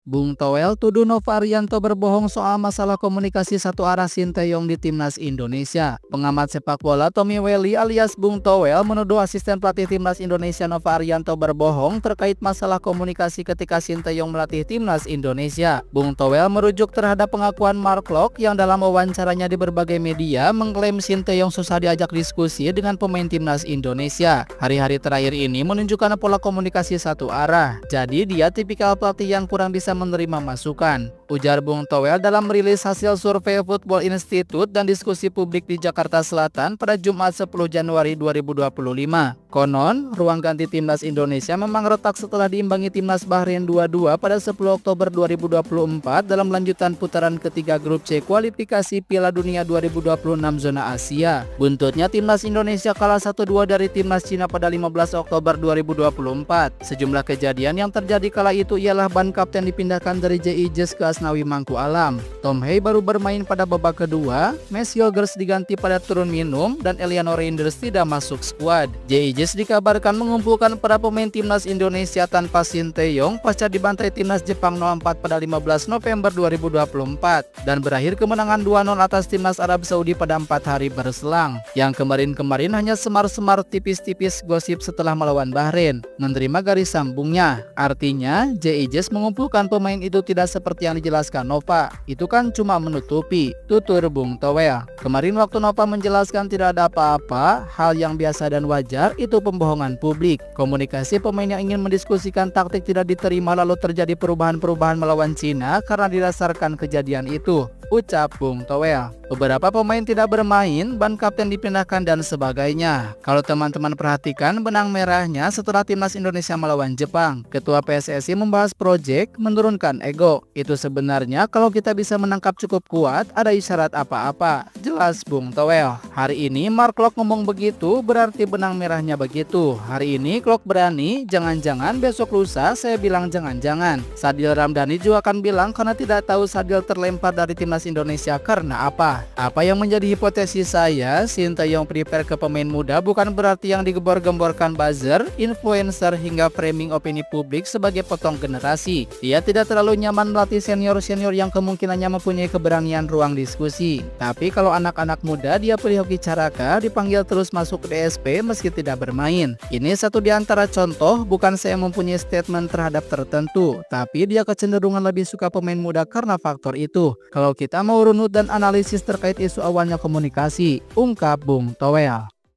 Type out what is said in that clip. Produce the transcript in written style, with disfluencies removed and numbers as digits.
Bung Toel tuduh Nova Arianto berbohong soal masalah komunikasi satu arah Sinteyong di timnas Indonesia. Pengamat sepak bola Tommy Welly alias Bung Toel menuduh asisten pelatih timnas Indonesia Nova Arianto berbohong terkait masalah komunikasi ketika Sinteyong melatih timnas Indonesia. Bung Toel merujuk terhadap pengakuan Mark Locke yang dalam wawancaranya di berbagai media mengklaim Sinteyong susah diajak diskusi dengan pemain timnas Indonesia. Hari-hari terakhir ini menunjukkan pola komunikasi satu arah. Jadi dia tipikal pelatih yang kurang bisa menerima masukan, ujar Bung Toel dalam merilis hasil survei Football Institute dan diskusi publik di Jakarta Selatan pada Jumat 10 Januari 2025. Konon, ruang ganti timnas Indonesia memang retak setelah diimbangi timnas Bahrain 2-2 pada 10 Oktober 2024 dalam lanjutan putaran ketiga grup C kualifikasi Piala Dunia 2026 zona Asia. Buntutnya timnas Indonesia kalah 1-2 dari timnas Cina pada 15 Oktober 2024. Sejumlah kejadian yang terjadi kala itu ialah ban kapten dipindahkan dari JIJS ke Asnawi Mangku Alam. Tom Hey baru bermain pada babak kedua, Messi Yogers diganti pada turun minum, dan Eliano Reinders tidak masuk skuad. JIJS dikabarkan mengumpulkan para pemain timnas Indonesia tanpa Sinteyong pasca dibantai timnas Jepang 0-4 pada 15 November 2024 dan berakhir kemenangan 2-0 atas timnas Arab Saudi pada 4 hari berselang. Yang kemarin-kemarin hanya semar-semar tipis-tipis gosip setelah melawan Bahrain, menerima garis sambungnya. Artinya, JIJS mengumpulkan pemain itu tidak seperti yang dijelaskan Nova. Itu kan cuma menutupi, tutur Bung Toel. Kemarin waktu Nova menjelaskan tidak ada apa-apa, hal yang biasa dan wajar, itu pembohongan publik. Komunikasi pemain yang ingin mendiskusikan taktik tidak diterima lalu terjadi perubahan-perubahan melawan Cina karena didasarkan kejadian itu, ucap Bung Toel. Beberapa pemain tidak bermain, ban kapten dipindahkan dan sebagainya. Kalau teman-teman perhatikan benang merahnya setelah timnas Indonesia melawan Jepang, Ketua PSSI membahas proyek menurunkan ego. Itu sebenarnya kalau kita bisa menangkap cukup kuat, ada isyarat apa-apa, jelas Bung Toel. Hari ini Mark Locke ngomong begitu, berarti benang merahnya begitu. Hari ini Locke berani, jangan-jangan besok lusa saya bilang jangan-jangan. Sadil Ramdhani juga akan bilang karena tidak tahu Sadil terlempar dari timnas Indonesia karena apa. Apa yang menjadi hipotesis saya, Sinteyong prepare ke pemain muda bukan berarti yang digembor-gemborkan buzzer, influencer hingga framing opini publik sebagai potong generasi. Dia tidak terlalu nyaman melatih senior-senior yang kemungkinannya mempunyai keberanian ruang diskusi. Tapi kalau anak-anak muda dia pilih Hoki Caraka, dipanggil terus masuk ke DSP meski tidak bermain. Ini satu di antara contoh, bukan saya mempunyai statement terhadap tertentu, tapi dia kecenderungan lebih suka pemain muda karena faktor itu. Kalau kita mau runut dan analisis terkait isu awalnya komunikasi, ungkap Bung Toel.